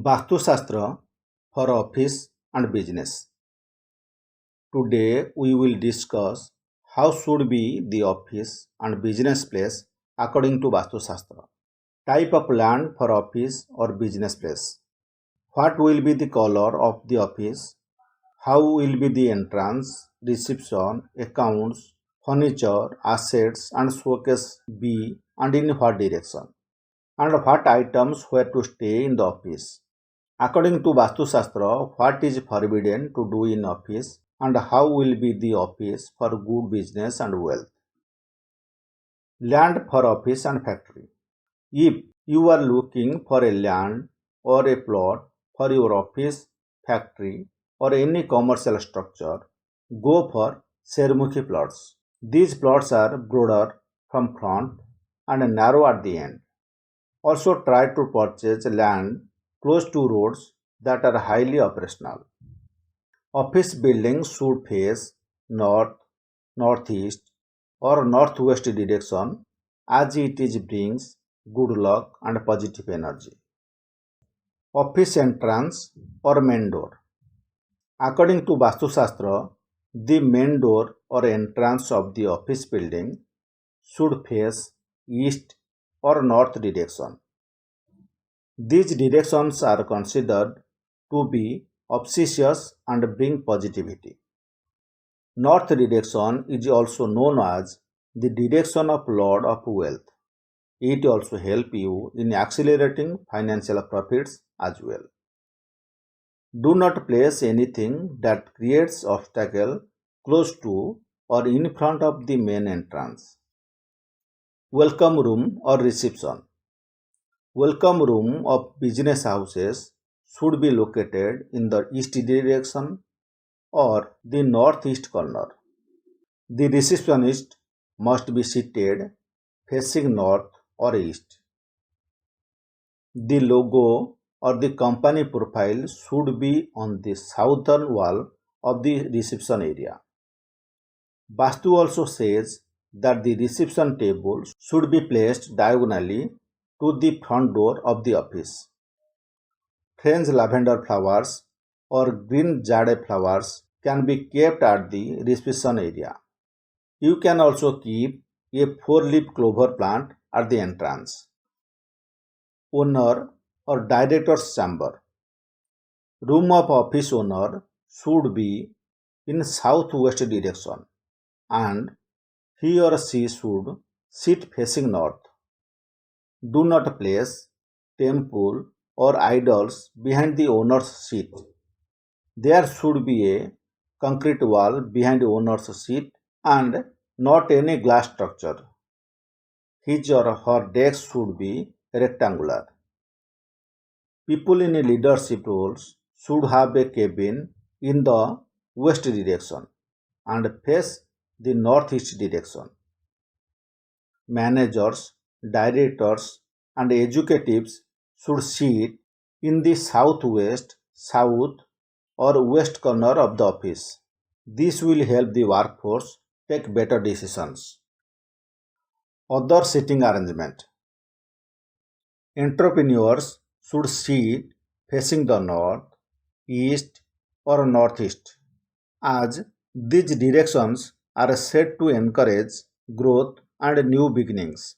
Vastu for office and business. Today we will discuss how should be the office and business place according to Vastu Shastra. Type of land for office or business place. What will be the color of the office? How will be the entrance, reception, accounts, furniture, assets and showcase be and in what direction? And what items were to stay in the office? According to Vastu Shastra, what is forbidden to do in office and how will be the office for good business and wealth? Land for office and factory. If you are looking for a land or a plot for your office, factory or any commercial structure, go for Shermukhi plots. These plots are broader from front and narrow at the end. Also try to purchase land close to roads that are highly operational. Office buildings should face north, northeast or northwest direction as it is brings good luck and positive energy. Office entrance or main door. According to Vastu Shastra, the main door or entrance of the office building should face east or north direction. These directions are considered to be auspicious and bring positivity. North direction is also known as the direction of Lord of Wealth. It also helps you in accelerating financial profits as well. Do not place anything that creates obstacle close to or in front of the main entrance. Welcome room or reception. Welcome room of business houses should be located in the east direction or the northeast corner. The receptionist must be seated facing north or east. The logo or the company profile should be on the southern wall of the reception area. Vastu also says that the reception table should be placed diagonally to the front door of the office. French lavender flowers or green jade flowers can be kept at the reception area. You can also keep a 4-leaf clover plant at the entrance. Owner or director's chamber. Room of office owner should be in southwest direction and he or she should sit facing north. Do not place temple or idols behind the owner's seat. There should be a concrete wall behind the owner's seat and not any glass structure. His or her desk should be rectangular. People in leadership roles should have a cabin in the west direction and face the northeast direction. Managers, directors, and executives should sit in the southwest, south, or west corner of the office. This will help the workforce take better decisions. Other seating arrangement. Entrepreneurs should sit facing the north, east, or northeast, as these directions are said to encourage growth and new beginnings.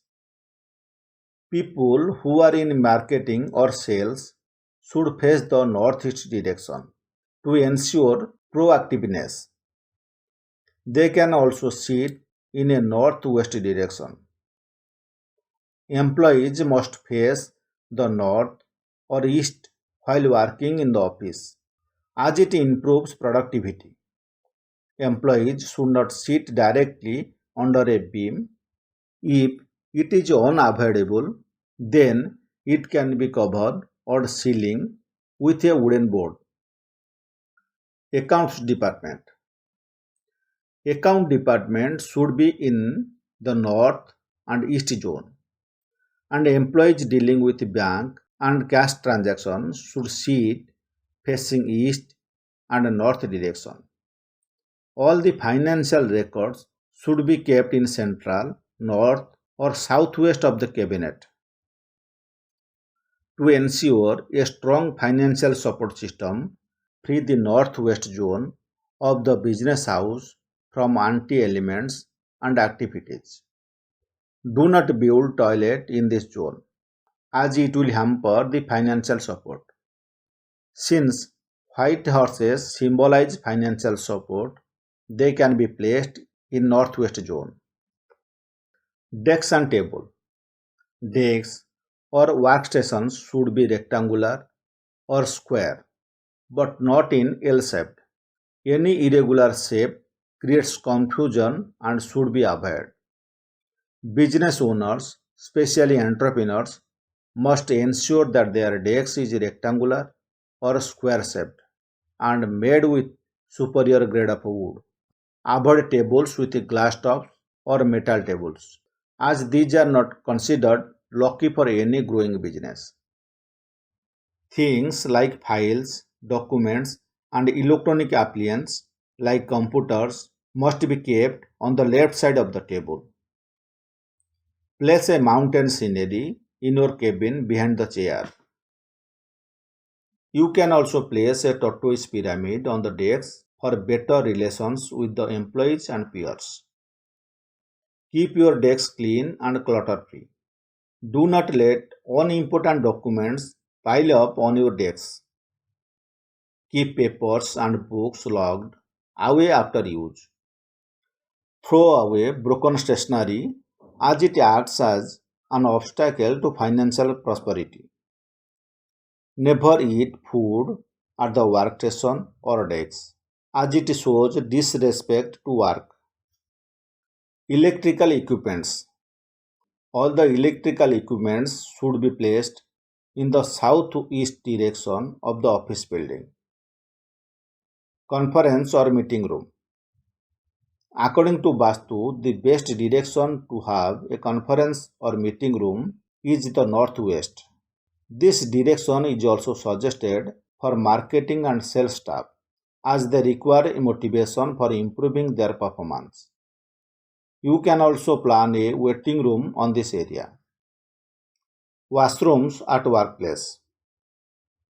People who are in marketing or sales should face the northeast direction to ensure proactiveness. They can also sit in a northwest direction. Employees must face the north or east while working in the office, as it improves productivity. Employees should not sit directly under a beam. If it is unavoidable, then it can be covered or ceiling with a wooden board. Accounts department. Account department should be in the north and east zone, and employees dealing with bank and cash transactions should sit facing east and north direction. All the financial records should be kept in central, north, or southwest of the cabinet. To ensure a strong financial support system, free the northwest zone of the business house from anti-elements and activities. Do not build toilet in this zone, as it will hamper the financial support. Since white horses symbolize financial support, they can be placed in northwest zone. Desks and table. Desks or workstations should be rectangular or square, but not in L-shaped. Any irregular shape creates confusion and should be avoided. Business owners, especially entrepreneurs, must ensure that their desk is rectangular or square shaped and made with superior grade of wood. Avoid tables with glass tops or metal tables, as these are not considered lucky for any growing business. Things like files, documents, and electronic appliances like computers must be kept on the left side of the table. Place a mountain scenery in your cabin behind the chair. You can also place a tortoise pyramid on the desk for better relations with the employees and peers. Keep your desk clean and clutter free. Do not let unimportant documents pile up on your desk. Keep papers and books locked away after use. Throw away broken stationery as it acts as an obstacle to financial prosperity. Never eat food at the workstation or desk, as it shows disrespect to work. Electrical equipments. All the electrical equipments should be placed in the southeast direction of the office building. Conference or meeting room. According to Vastu, the best direction to have a conference or meeting room is the northwest. This direction is also suggested for marketing and sales staff, as they require a motivation for improving their performance. You can also plan a waiting room on this area. Washrooms at workplace.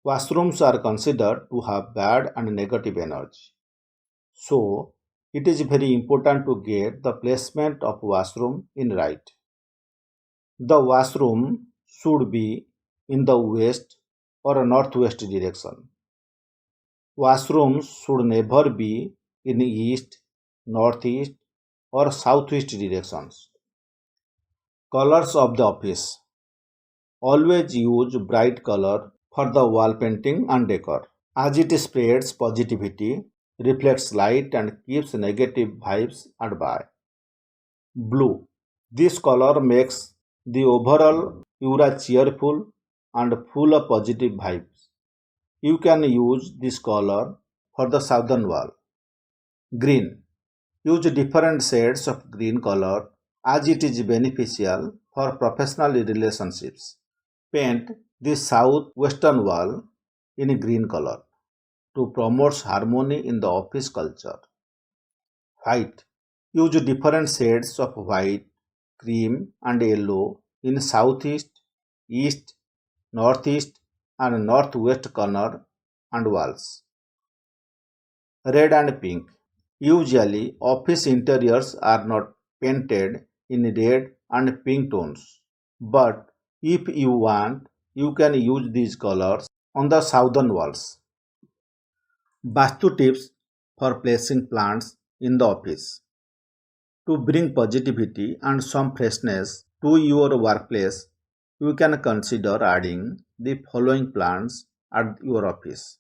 Washrooms are considered to have bad and negative energy. So, it is very important to get the placement of washroom in right. The washroom should be in the west or northwest direction. Washrooms should never be in east, northeast, or southeast directions. Colors of the office. Always use bright color for the wall painting and decor, as it spreads positivity, reflects light, and keeps negative vibes at bay. Blue. This color makes the overall aura cheerful and full of positive vibes. You can use this color for the southern wall. Green. Use different shades of green color as it is beneficial for professional relationships. Paint the southwestern wall in green color to promote harmony in the office culture. White. Use different shades of white, cream, and yellow in southeast, east, northeast, and northwest corner and walls. Red and pink. Usually, office interiors are not painted in red and pink tones, but if you want, you can use these colors on the southern walls. Vastu tips for placing plants in the office. To bring positivity and some freshness to your workplace, you can consider adding the following plants at your office: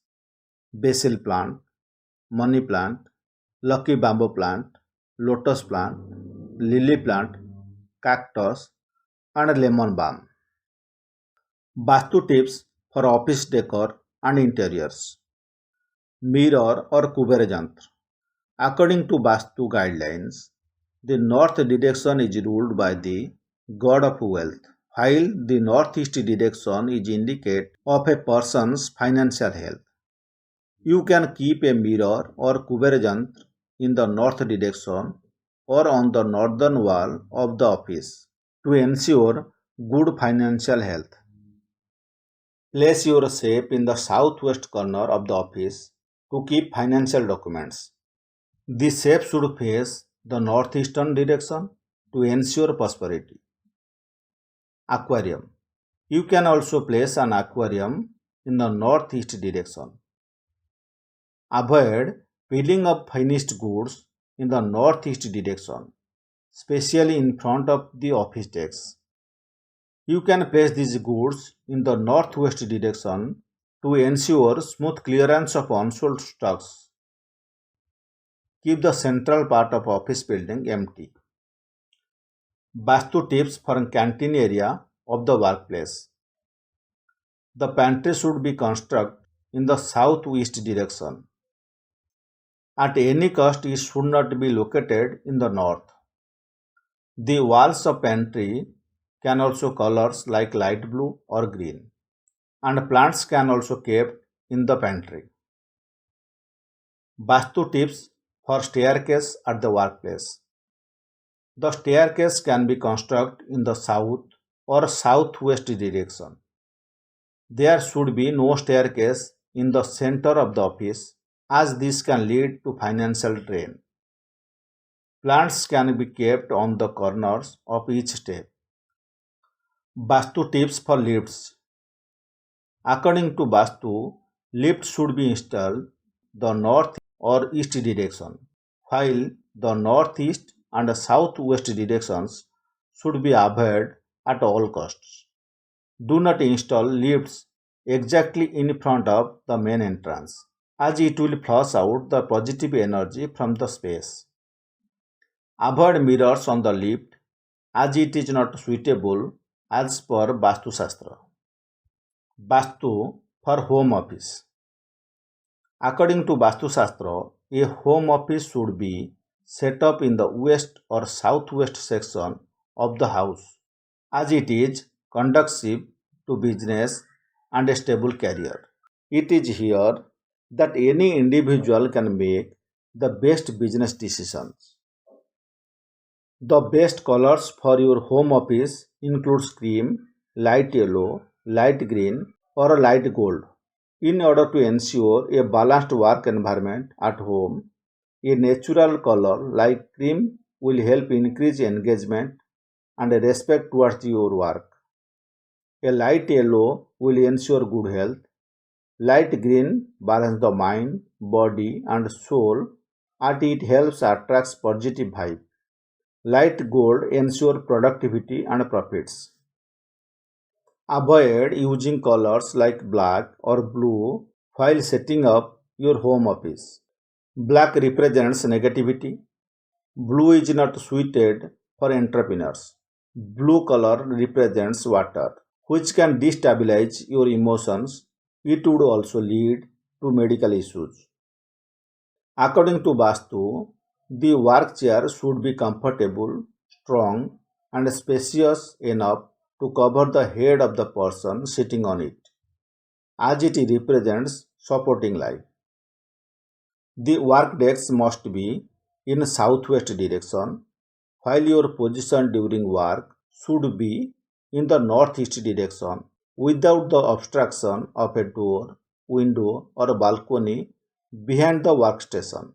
basil plant, money plant, lucky bamboo plant, lotus plant, lily plant, cactus, and lemon balm. Vastu tips for office decor and interiors. Mirror or Kuber Jantra. According to Vastu guidelines, the north direction is ruled by the god of wealth, while the northeast direction is indicate of a person's financial health. You can keep a mirror or Kuber Jantra in the north direction or on the northern wall of the office to ensure good financial health. Place your safe in the southwest corner of the office to keep financial documents. The safe should face the northeastern direction to ensure prosperity. Aquarium. You can also place an aquarium in the northeast direction. Avoid piling up finished goods in the northeast direction, especially in front of the office desks. You can place these goods in the northwest direction to ensure smooth clearance of unsold stocks. Keep the central part of office building empty. Vastu tips for canteen area of the workplace. The pantry should be constructed in the southwest direction. At any cost, it should not be located in the north. The walls of pantry can also colors like light blue or green, and plants can also kept in the pantry. Vastu tips for staircase at the workplace. The staircase can be constructed in the south or southwest direction. There should be no staircase in the center of the office, as this can lead to financial drain. Plants can be kept on the corners of each step. Vastu tips for lifts. According to Vastu, lifts should be installed the north or east direction, while the northeast and southwest directions should be avoided at all costs. Do not install lifts exactly in front of the main entrance, as it will flush out the positive energy from the space. Avoid mirrors on the lift, as it is not suitable as per Vastu Shastra. Vastu for home office. According to Vastu Shastra, a home office should be set up in the west or southwest section of the house, as it is conducive to business and a stable career. It is here that any individual can make the best business decisions. The best colors for your home office includes cream, light yellow, light green, or light gold. In order to ensure a balanced work environment at home, a natural color like cream will help increase engagement and respect towards your work. A light yellow will ensure good health. Light green balances the mind, body, and soul, and it helps attract positive vibe. Light gold ensure productivity and profits. Avoid using colors like black or blue while setting up your home office. Black represents negativity. Blue is not suited for entrepreneurs. Blue color represents water, which can destabilize your emotions. It would also lead to medical issues. According to Vastu, the work chair should be comfortable, strong, and spacious enough to cover the head of the person sitting on it, as it represents supporting life. The work desk must be in southwest direction, while your position during work should be in the northeast direction without the obstruction of a door, window, or balcony behind the workstation.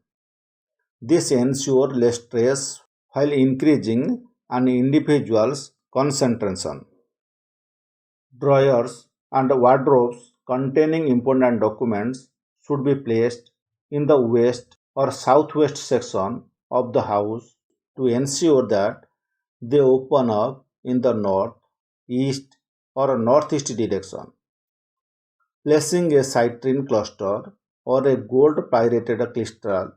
This ensures less stress while increasing an individual's concentration. Drawers and wardrobes containing important documents should be placed in the west or southwest section of the house to ensure that they open up in the north, east, or northeast direction. Placing a citrine cluster or a gold pyrated crystal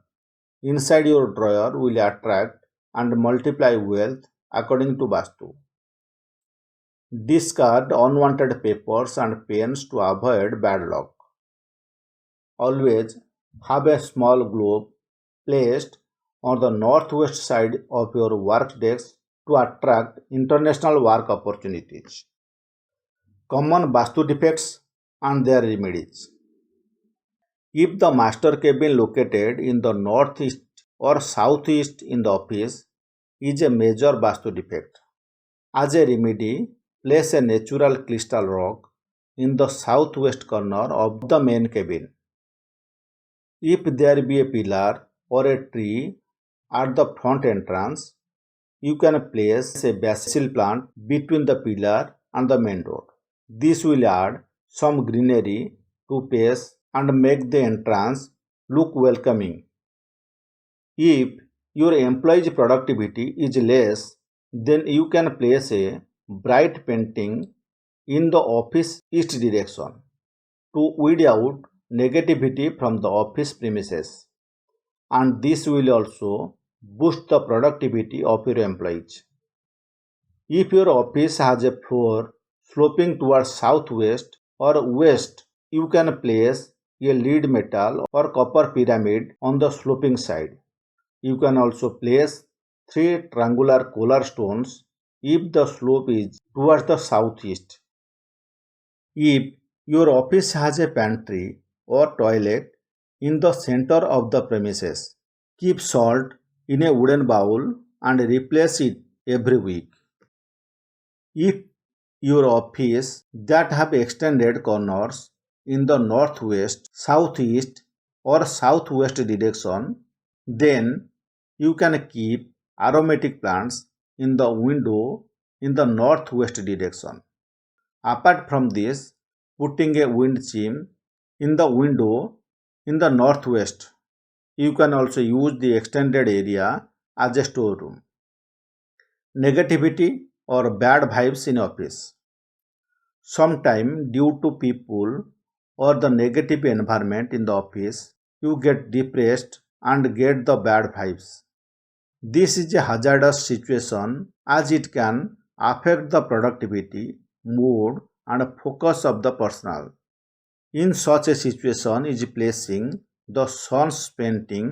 inside your drawer will attract and multiply wealth according to Vastu. Discard unwanted papers and pens to avoid bad luck. Always have a small globe placed on the northwest side of your work desk to attract international work opportunities. Common Vastu defects and their remedies. If the master cabin located in the northeast or southeast in the office is a major Vastu defect, as a remedy, place a natural crystal rock in the southwest corner of the main cabin. If there be a pillar or a tree at the front entrance, you can place a basil plant between the pillar and the main door. This will add some greenery to pace and make the entrance look welcoming. If your employee's productivity is less, then you can place a bright painting in the office east direction to weed out negativity from the office premises, and this will also boost the productivity of your employees. If your office has a floor sloping towards southwest or west, you can place a lead metal or copper pyramid on the sloping side. You can also place 3 triangular collar stones if the slope is towards the southeast. If your office has a pantry or toilet in the center of the premises, keep salt in a wooden bowl and replace it every week. If your office that have extended corners in the northwest, southeast or southwest direction, then you can keep aromatic plants in the window in the northwest direction. Apart from this, putting a wind chime in the window in the northwest, you can also use the extended area as a storeroom. Negativity or bad vibes in office. Sometime due to people or the negative environment in the office, you get depressed and get the bad vibes. This is a hazardous situation as it can affect the productivity, mood and focus of the personnel. In such a situation is placing the sun's painting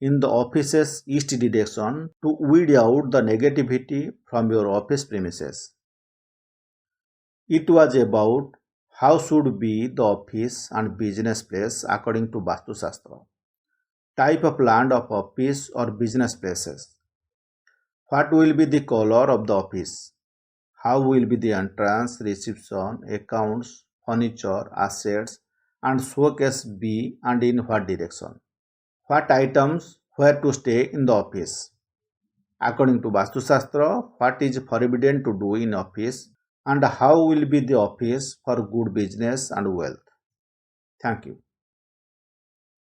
in the office's east direction to weed out the negativity from your office premises. It was about how should be the office and business place according to Vastu Shastra. Type of land of office or business places. What will be the color of the office? How will be the entrance, reception, accounts, furniture, assets and showcase be and in what direction? What items where to stay in the office? According to Vastu Shastra, what is forbidden to do in office and how will be the office for good business and wealth? Thank you.